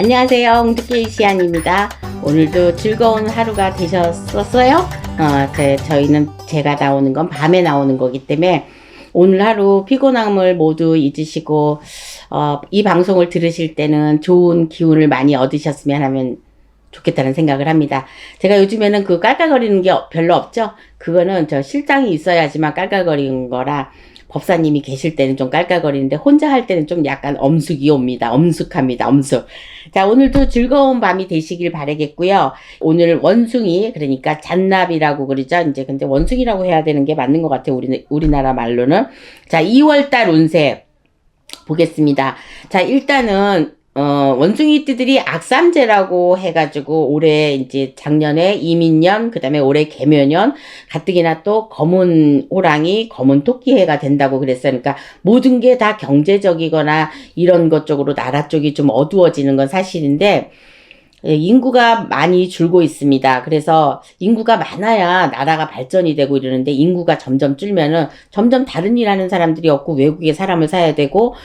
안녕하세요. 홍두깨 시안입니다. 오늘도 즐거운 하루가 되셨었어요? 저희는 제가 나오는 건 밤에 나오는 거기 때문에 오늘 하루 피곤함을 모두 잊으시고 이 방송을 들으실 때는 좋은 기운을 많이 얻으셨으면 하면 좋겠다는 생각을 합니다. 제가 요즘에는 그 깔깔거리는 게 별로 없죠? 그거는 저 실장이 있어야지만 깔깔거리는 거라 법사님이 계실 때는 좀 깔깔거리는데 혼자 할 때는 좀 약간 엄숙이 옵니다. 엄숙합니다. 엄숙. 자, 오늘도 즐거운 밤이 되시길 바라겠고요. 오늘 원숭이, 그러니까 잔나비라고 그러죠. 이제 근데 원숭이라고 해야 되는 게 맞는 것 같아요. 우리나라 말로는. 자, 2월달 운세 보겠습니다. 자, 일단은 원숭이띠들이 악삼재라고 해가지고 올해 이제 작년에 이민년, 그 다음에 올해 개묘년, 가뜩이나 또 검은 호랑이, 검은 토끼해가 된다고 그랬어요. 그러니까 모든 게 다 경제적이거나 이런 것 쪽으로 나라 쪽이 좀 어두워지는 건 사실인데, 인구가 많이 줄고 있습니다. 그래서 인구가 많아야 나라가 발전이 되고 이러는데 인구가 점점 줄면은 점점 다른 일 하는 사람들이 없고 외국에 사람을 사야 되고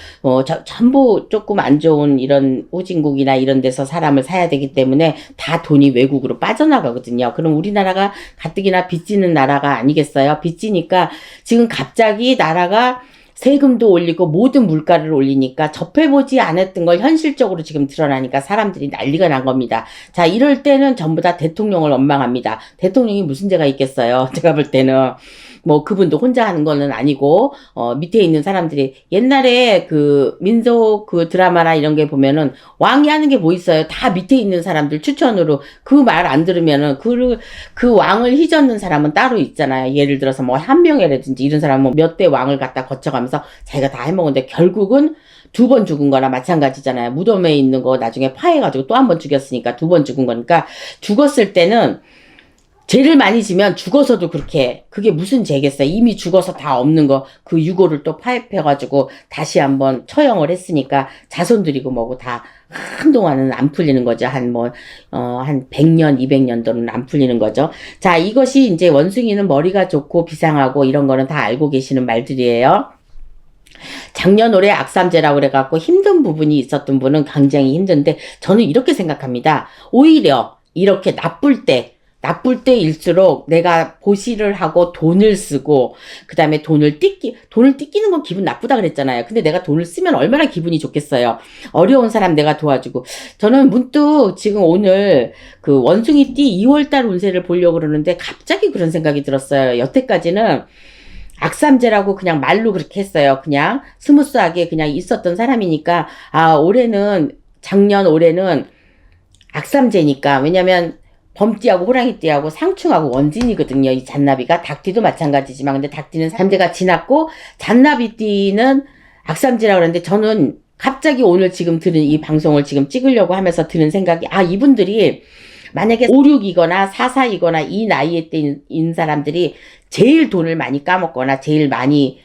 전부 조금 안 좋은 이런 후진국이나 이런 데서 사람을 사야 되기 때문에 다 돈이 외국으로 빠져나가거든요. 그럼 우리나라가 가뜩이나 빚지는 나라가 아니겠어요? 빚지니까 지금 갑자기 나라가 세금도 올리고 모든 물가를 올리니까 접해보지 않았던 걸 현실적으로 지금 드러나니까 사람들이 난리가 난 겁니다. 자, 이럴 때는 전부 다 대통령을 원망합니다. 대통령이 무슨 죄가 있겠어요. 제가 볼 때는 뭐 그분도 혼자 하는 거는 아니고 밑에 있는 사람들이 옛날에 그 민속 그 드라마나 이런 게 보면은 왕이 하는 게 뭐 있어요. 다 밑에 있는 사람들 추천으로 그 말 안 들으면은 그 왕을 휘젓는 사람은 따로 있잖아요. 예를 들어서 뭐 한명회라든지 이런 사람은 몇 대 왕을 갖다 거쳐가면서 자기가 다 해먹었는데 결국은 2번 죽은 거나 마찬가지잖아요. 무덤에 있는 거 나중에 파해가지고 또 한 번 죽였으니까 2번 죽은 거니까 죽었을 때는 죄를 많이 지면 죽어서도 그게 무슨 죄겠어요. 이미 죽어서 다 없는 거 그 유골을 또 파헤쳐가지고 다시 한번 처형을 했으니까 자손들이고 뭐고 다 한동안은 안 풀리는 거죠. 한 100년, 200년도는 안 풀리는 거죠. 자, 이것이 이제 원숭이는 머리가 좋고 비상하고 이런 거는 다 알고 계시는 말들이에요. 작년 올해 악삼재라고 그래갖고 힘든 부분이 있었던 분은 굉장히 힘든데 저는 이렇게 생각합니다. 오히려 이렇게 나쁠 때일수록 내가 보시를 하고 돈을 쓰고 그 다음에 돈을 띠끼는 건 기분 나쁘다 그랬잖아요. 근데 내가 돈을 쓰면 얼마나 기분이 좋겠어요. 어려운 사람 내가 도와주고. 저는 문득 지금 오늘 그 원숭이띠 2월달 운세를 보려고 그러는데 갑자기 그런 생각이 들었어요. 여태까지는 악삼재라고 그냥 말로 그렇게 했어요. 그냥 스무스하게 그냥 있었던 사람이니까 작년 올해는 악삼재니까 왜냐면 범띠하고 호랑이띠하고 상충하고 원진이거든요. 이 잔나비가. 닭띠도 마찬가지지만 근데 닭띠는 삼재가 지났고 잔나비띠는 악삼재라고 그러는데 저는 갑자기 오늘 지금 들은 이 방송을 지금 찍으려고 하면서 드는 생각이 이분들이 만약에 5, 6이거나 4, 4이거나 이 나이에 때인 사람들이 제일 돈을 많이 까먹거나 제일 많이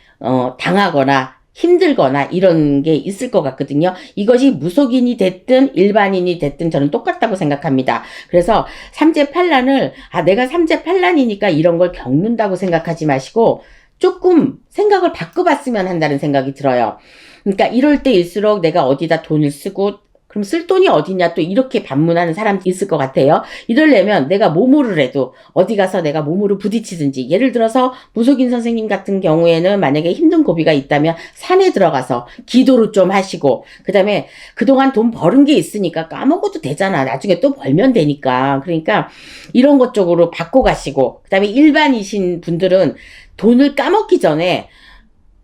당하거나 힘들거나 이런 게 있을 것 같거든요. 이것이 무속인이 됐든 일반인이 됐든 저는 똑같다고 생각합니다. 그래서 삼재팔란을 내가 삼재팔란이니까 이런 걸 겪는다고 생각하지 마시고 조금 생각을 바꿔봤으면 한다는 생각이 들어요. 그러니까 이럴 때일수록 내가 어디다 돈을 쓰고 그럼 쓸 돈이 어디냐 또 이렇게 반문하는 사람이 있을 것 같아요. 이러려면 내가 몸으로 해도 어디 가서 내가 몸으로 부딪히든지 예를 들어서 무속인 선생님 같은 경우에는 만약에 힘든 고비가 있다면 산에 들어가서 기도를 좀 하시고 그 다음에 그동안 돈 버는 게 있으니까 까먹어도 되잖아. 나중에 또 벌면 되니까. 그러니까 이런 것 쪽으로 바꿔가시고 그 다음에 일반이신 분들은 돈을 까먹기 전에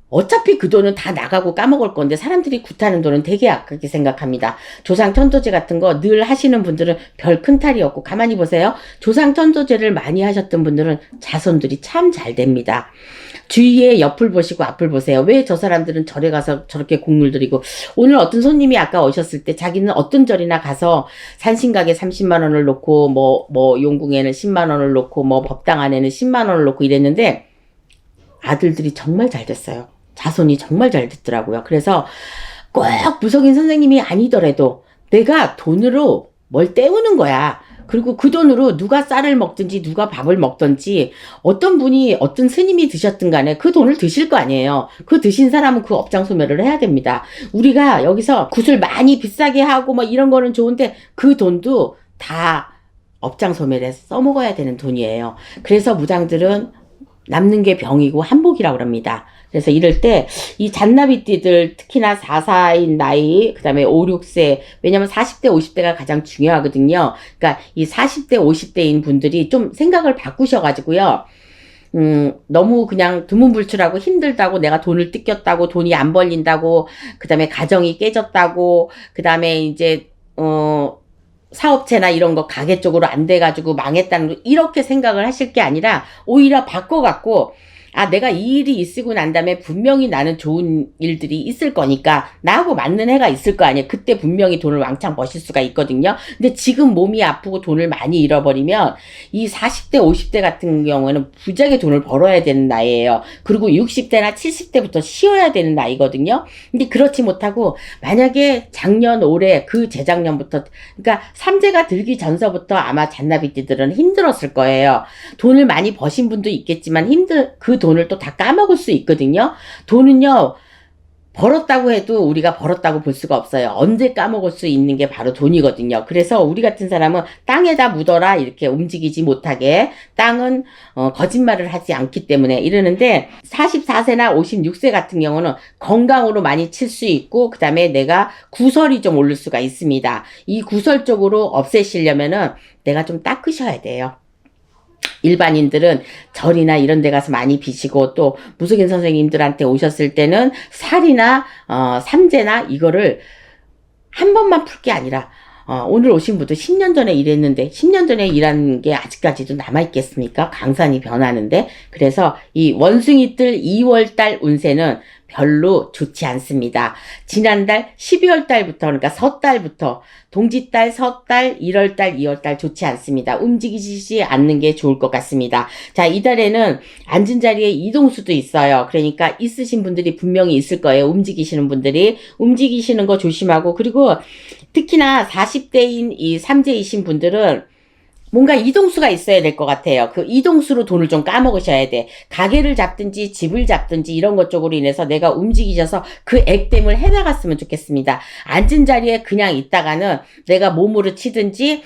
어차피 그 돈은 다 나가고 까먹을 건데 사람들이 굿하는 돈은 되게 아깝게 생각합니다. 조상 천도제 같은 거 늘 하시는 분들은 별 큰 탈이 없고 가만히 보세요. 조상 천도제를 많이 하셨던 분들은 자손들이 참 잘 됩니다. 주위에 옆을 보시고 앞을 보세요. 왜 저 사람들은 절에 가서 저렇게 공물 들이고 오늘 어떤 손님이 아까 오셨을 때 자기는 어떤 절이나 가서 산신각에 30만 원을 놓고 뭐 용궁에는 10만 원을 놓고 뭐 법당 안에는 10만 원을 놓고 이랬는데 아들들이 정말 잘 됐어요. 자손이 정말 잘 됐더라고요. 그래서 꼭 무속인 선생님이 아니더라도 내가 돈으로 뭘 때우는 거야. 그리고 그 돈으로 누가 쌀을 먹든지 누가 밥을 먹든지 어떤 분이 어떤 스님이 드셨든 간에 그 돈을 드실 거 아니에요. 그 드신 사람은 그 업장 소멸을 해야 됩니다. 우리가 여기서 굿을 많이 비싸게 하고 뭐 이런 거는 좋은데 그 돈도 다 업장 소멸해서 써먹어야 되는 돈이에요. 그래서 무당들은 남는 게 병이고 한복이라고 합니다. 그래서 이럴 때 이 잔나비띠들 특히나 4사인 나이 그다음에 5, 6세 왜냐면 40대 50대가 가장 중요하거든요. 그러니까 이 40대 50대인 분들이 좀 생각을 바꾸셔가지고요. 너무 그냥 두문불출하고 힘들다고 내가 돈을 뜯겼다고 돈이 안 벌린다고 그다음에 가정이 깨졌다고 그다음에 이제 사업체나 이런 거 가게 쪽으로 안 돼가지고 망했다는 거 이렇게 생각을 하실 게 아니라 오히려 바꿔갖고 아 내가 이 일이 있고 난 다음에 분명히 나는 좋은 일들이 있을 거니까 나하고 맞는 해가 있을 거 아니에요. 그때 분명히 돈을 왕창 버실 수가 있거든요. 근데 지금 몸이 아프고 돈을 많이 잃어버리면 이 40대 50대 같은 경우에는 부자게 돈을 벌어야 되는 나이예요. 그리고 60대나 70대부터 쉬어야 되는 나이거든요. 근데 그렇지 못하고 만약에 작년 올해 그 재작년부터 그러니까 삼재가 들기 전서부터 아마 잔나비띠들은 힘들었을 거예요. 돈을 많이 버신 분도 있겠지만 그 돈을 또 다 까먹을 수 있거든요. 돈은요, 벌었다고 해도 우리가 벌었다고 볼 수가 없어요. 언제 까먹을 수 있는 게 바로 돈이거든요. 그래서 우리 같은 사람은 땅에다 묻어라 이렇게 움직이지 못하게 땅은 거짓말을 하지 않기 때문에 이러는데 44세나 56세 같은 경우는 건강으로 많이 칠 수 있고 그 다음에 내가 구설이 좀 오를 수가 있습니다. 이 구설 쪽으로 없애시려면은 내가 좀 닦으셔야 돼요. 일반인들은 절이나 이런 데 가서 많이 비시고 또 무속인 선생님들한테 오셨을 때는 살이나 삼재나 이거를 한 번만 풀 게 아니라 오늘 오신 분도 10년 전에 일했는데 10년 전에 일한 게 아직까지도 남아있겠습니까? 강산이 변하는데 그래서 이 원숭이뜰 2월달 운세는 별로 좋지 않습니다. 지난달 12월 달부터 그러니까 섣달부터 동짓달, 섣달, 1월달, 2월달 좋지 않습니다. 움직이시지 않는 게 좋을 것 같습니다. 자, 이달에는 앉은 자리에 이동수도 있어요. 그러니까 있으신 분들이 분명히 있을 거예요. 움직이시는 분들이. 움직이시는 거 조심하고 그리고 특히나 40대인 이 삼재이신 분들은 뭔가 이동수가 있어야 될 것 같아요. 그 이동수로 돈을 좀 까먹으셔야 돼. 가게를 잡든지 집을 잡든지 이런 것 쪽으로 인해서 내가 움직이셔서 그 액땜을 해나갔으면 좋겠습니다. 앉은 자리에 그냥 있다가는 내가 몸으로 치든지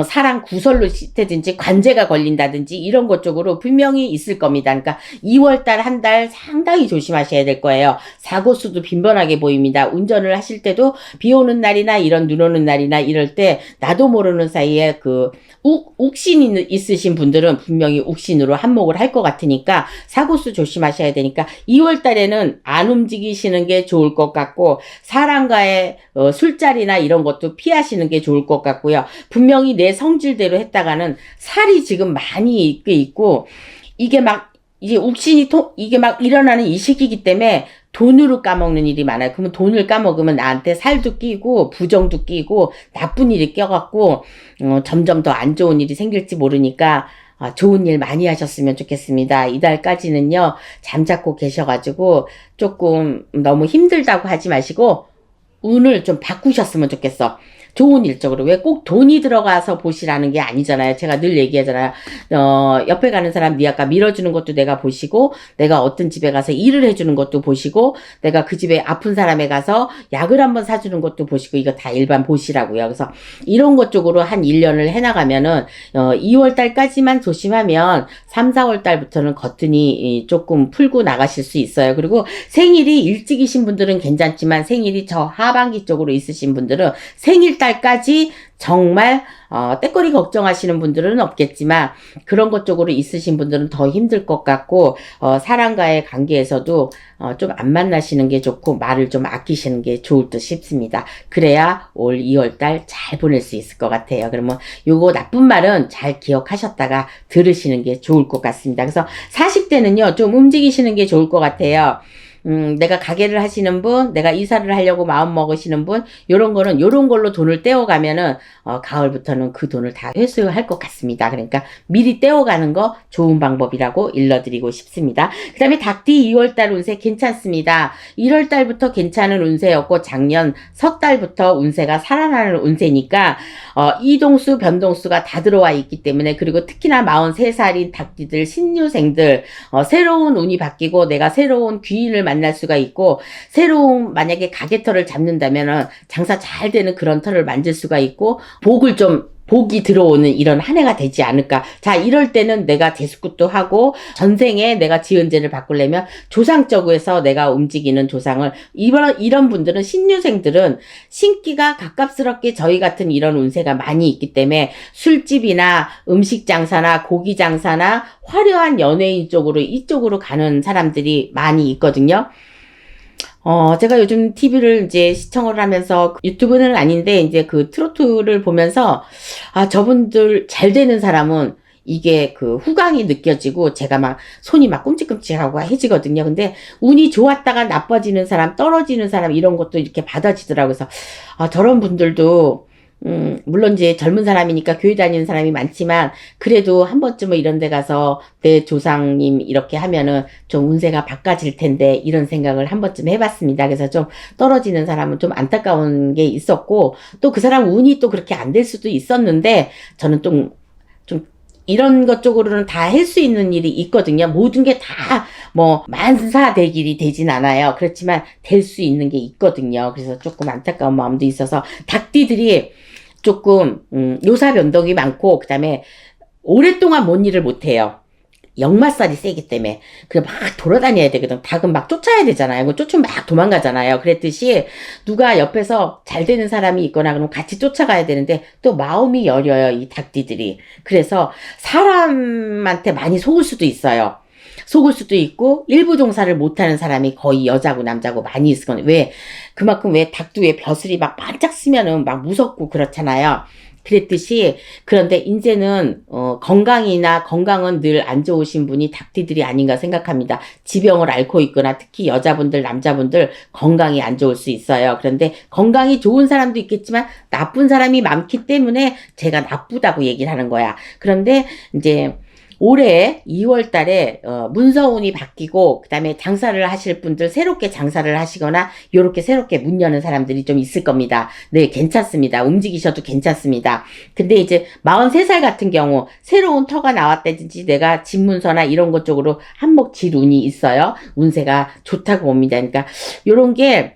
사랑 구설로 치든지 관제가 걸린다든지 이런 것 쪽으로 분명히 있을 겁니다. 그러니까 2월달 한 달 상당히 조심하셔야 될 거예요. 사고수도 빈번하게 보입니다. 운전을 하실 때도 비 오는 날이나 이런 눈 오는 날이나 이럴 때 나도 모르는 사이에 그 욱신이 있으신 분들은 분명히 욱신으로 한몫을 할 것 같으니까 사고수 조심하셔야 되니까 2월 달에는 안 움직이시는 게 좋을 것 같고 사람과의 술자리나 이런 것도 피하시는 게 좋을 것 같고요. 분명히 내 성질대로 했다가는 살이 지금 많이 있고 이게 막 이제 욱신이 이게 막 일어나는 이 시기이기 때문에 돈으로 까먹는 일이 많아요. 그러면 돈을 까먹으면 나한테 살도 끼고 부정도 끼고 나쁜 일이 껴갖고 점점 더 안 좋은 일이 생길지 모르니까 좋은 일 많이 하셨으면 좋겠습니다. 이달까지는요 잠자코 계셔가지고 조금 너무 힘들다고 하지 마시고 운을 좀 바꾸셨으면 좋겠어. 좋은 일적으로. 왜 꼭 돈이 들어가서 보시라는 게 아니잖아요. 제가 늘 얘기하잖아요. 옆에 가는 사람 니 아까 밀어주는 것도 내가 보시고 내가 어떤 집에 가서 일을 해주는 것도 보시고 내가 그 집에 아픈 사람에 가서 약을 한번 사주는 것도 보시고 이거 다 일반 보시라고요. 그래서 이런 것 쪽으로 한 1년을 해나가면은 2월 달까지만 조심하면 3, 4월 달부터는 거뜬히 조금 풀고 나가실 수 있어요. 그리고 생일이 일찍이신 분들은 괜찮지만 생일이 저 하반기 쪽으로 있으신 분들은 생일달까지 정말 때거리 걱정하시는 분들은 없겠지만 그런 것 쪽으로 있으신 분들은 더 힘들 것 같고 사람과의 관계에서도 좀 안 만나시는 게 좋고 말을 좀 아끼시는 게 좋을 듯 싶습니다. 그래야 올 2월달 잘 보낼 수 있을 것 같아요. 그러면 요거 나쁜 말은 잘 기억하셨다가 들으시는 게 좋을 것 같습니다. 그래서 40대는요 좀 움직이시는 게 좋을 것 같아요. 내가 가게를 하시는 분, 내가 이사를 하려고 마음 먹으시는 분, 요런 걸로 돈을 떼어가면은, 가을부터는 그 돈을 다 회수할 것 같습니다. 그러니까 미리 떼어가는 거 좋은 방법이라고 일러드리고 싶습니다. 그 다음에 닭띠 2월달 운세 괜찮습니다. 1월달부터 괜찮은 운세였고, 작년 석 달부터 운세가 살아나는 운세니까, 이동수, 변동수가 다 들어와 있기 때문에, 그리고 특히나 43살인 닭띠들, 신유생들, 새로운 운이 바뀌고, 내가 새로운 귀인을 만날 수가 있고, 새로운 만약에 가게터를 잡는다면은 장사 잘 되는 그런 터를 만들 수가 있고, 복이 들어오는 이런 한 해가 되지 않을까. 자, 이럴 때는 내가 대수굿도 하고, 전생에 내가 지은 죄를 바꾸려면 조상적으로 내가 움직이는 조상을, 이런 분들은, 신유생들은 신기가 가깝스럽게 저희 같은 이런 운세가 많이 있기 때문에 술집이나 음식 장사나 고기 장사나 화려한 연예인 쪽으로 이쪽으로 가는 사람들이 많이 있거든요. 제가 요즘 TV를 이제 시청을 하면서 유튜브는 아닌데 이제 그 트로트를 보면서 저분들 잘 되는 사람은 이게 그 후광이 느껴지고 제가 막 손이 막 끔찍끔찍하고 해지거든요. 근데 운이 좋았다가 나빠지는 사람, 떨어지는 사람 이런 것도 이렇게 받아지더라고요. 그래서 저런 분들도 물론 이제 젊은 사람이니까 교회 다니는 사람이 많지만, 그래도 한 번쯤은 이런 데 가서 내 조상님 이렇게 하면은 좀 운세가 바꿔질 텐데, 이런 생각을 한 번쯤 해봤습니다. 그래서 좀 떨어지는 사람은 좀 안타까운 게 있었고, 또 그 사람 운이 또 그렇게 안 될 수도 있었는데, 저는 좀 이런 것 쪽으로는 다 할 수 있는 일이 있거든요. 모든 게 다 만사대길이 되진 않아요. 그렇지만 될 수 있는 게 있거든요. 그래서 조금 안타까운 마음도 있어서, 닭띠들이 조금 요사 변동이 많고, 그 다음에 오랫동안 뭔 일을 못해요. 역마살이 세기 때문에. 그냥 막 돌아다녀야 되거든. 닭은 막 쫓아야 되잖아요. 쫓으면 막 도망가잖아요. 그랬듯이 누가 옆에서 잘 되는 사람이 있거나 그러면 같이 쫓아가야 되는데, 또 마음이 여려요, 이 닭띠들이. 그래서 사람한테 많이 속을 수도 있어요. 속을 수도 있고, 일부 종사를 못하는 사람이 거의 여자고 남자고 많이 있을 거예요. 그만큼 닭도 벼슬이 막 반짝 쓰면은 막 무섭고 그렇잖아요. 그랬듯이, 그런데 이제는 건강은 늘 안 좋으신 분이 닭띠들이 아닌가 생각합니다. 지병을 앓고 있거나, 특히 여자분들, 남자분들 건강이 안 좋을 수 있어요. 그런데 건강이 좋은 사람도 있겠지만 나쁜 사람이 많기 때문에 제가 나쁘다고 얘기를 하는 거야. 그런데 이제 올해 2월 달에 문서운이 바뀌고, 그 다음에 장사를 하실 분들, 새롭게 장사를 하시거나 요렇게 새롭게 문 여는 사람들이 좀 있을 겁니다. 네, 괜찮습니다. 움직이셔도 괜찮습니다. 근데 이제 43살 같은 경우 새로운 터가 나왔다든지, 내가 집문서나 이런 것 쪽으로 한몫질 운이 있어요. 운세가 좋다고 봅니다. 그러니까 요런 게,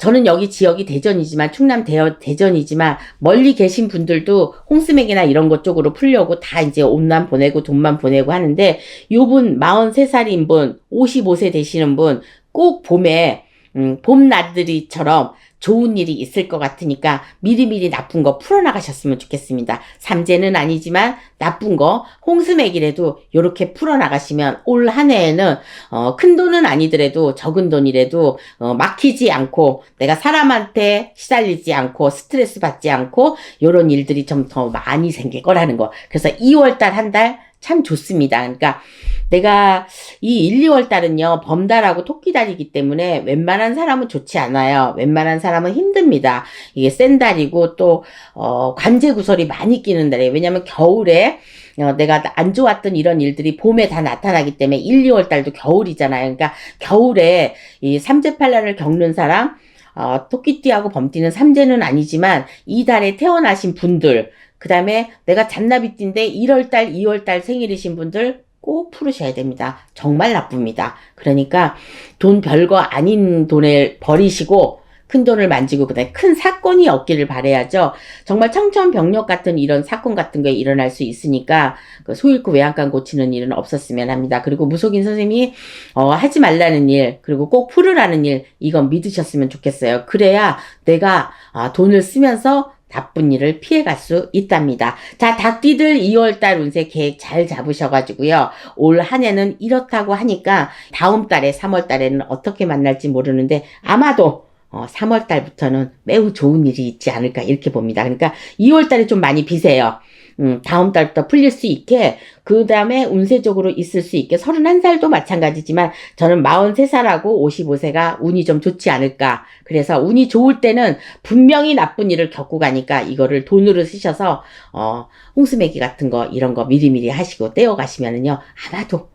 저는 여기 지역이 대전이지만, 충남 대전이지만, 멀리 계신 분들도 홍스맥이나 이런 것 쪽으로 풀려고 다 이제 옷만 보내고 돈만 보내고 하는데, 요분 43살인 분, 55세 되시는 분, 꼭 봄에, 봄 나들이처럼 좋은 일이 있을 것 같으니까 미리미리 나쁜 거 풀어나가셨으면 좋겠습니다. 삼재는 아니지만 나쁜 거, 홍수맥이라도 요렇게 풀어나가시면 올 한 해에는 큰 돈은 아니더라도 적은 돈이라도 막히지 않고, 내가 사람한테 시달리지 않고 스트레스 받지 않고, 요런 일들이 좀 더 많이 생길 거라는 거. 그래서 2월달 한 달 참 좋습니다. 그러니까 내가 이 1, 2월 달은요, 범달하고 토끼달이기 때문에 웬만한 사람은 좋지 않아요. 웬만한 사람은 힘듭니다. 이게 센 달이고, 또 관제구설이 많이 끼는 달이에요. 왜냐면 겨울에 내가 안 좋았던 이런 일들이 봄에 다 나타나기 때문에 1, 2월 달도 겨울이잖아요. 그러니까 겨울에 이 삼재팔란을 겪는 사람, 토끼띠하고 범띠는 삼재는 아니지만 이 달에 태어나신 분들, 그 다음에 내가 잔나비띠인데 1월달, 2월달 생일이신 분들 꼭 풀으셔야 됩니다. 정말 나쁩니다. 그러니까 돈 별거 아닌 돈을 버리시고 큰 돈을 만지고, 그다음에 큰 사건이 없기를 바라야죠. 정말 청천벽력 같은 이런 사건 같은 게 일어날 수 있으니까 그 소잃고 외양간 고치는 일은 없었으면 합니다. 그리고 무속인 선생님이 하지 말라는 일, 그리고 꼭 풀으라는 일, 이건 믿으셨으면 좋겠어요. 그래야 내가 돈을 쓰면서 나쁜 일을 피해갈 수 있답니다. 자, 닭띠들 2월달 운세 계획 잘 잡으셔가지고요. 올 한 해는 이렇다고 하니까 다음 달에 3월 달에는 어떻게 만날지 모르는데, 아마도 3월 달부터는 매우 좋은 일이 있지 않을까 이렇게 봅니다. 그러니까 2월 달에 좀 많이 비세요. 다음 달부터 풀릴 수 있게, 그 다음에 운세적으로 있을 수 있게, 31살도 마찬가지지만 저는 43살하고 55세가 운이 좀 좋지 않을까. 그래서 운이 좋을 때는 분명히 나쁜 일을 겪고 가니까 이거를 돈으로 쓰셔서 홍수매기 같은 거 이런 거 미리미리 하시고 떼어 가시면은요, 아마도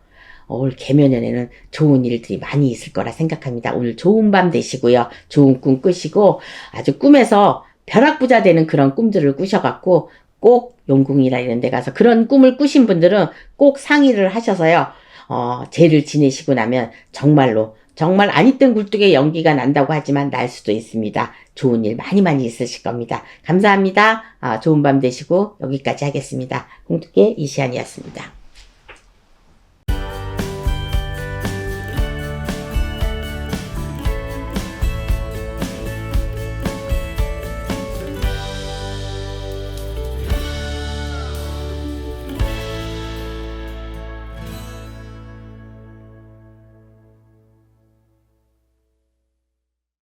올 개면연에는 좋은 일들이 많이 있을 거라 생각합니다. 오늘 좋은 밤 되시고요. 좋은 꿈 꾸시고, 아주 꿈에서 벼락부자 되는 그런 꿈들을 꾸셔갖고 꼭 용궁이나 이런 데 가서 그런 꿈을 꾸신 분들은 꼭 상의를 하셔서요. 제를 지내시고 나면 정말로 정말 안 있던 굴뚝에 연기가 난다고 하지만 날 수도 있습니다. 좋은 일 많이 많이 있으실 겁니다. 감사합니다. 좋은 밤 되시고 여기까지 하겠습니다. 홍두깨 이시안이었습니다.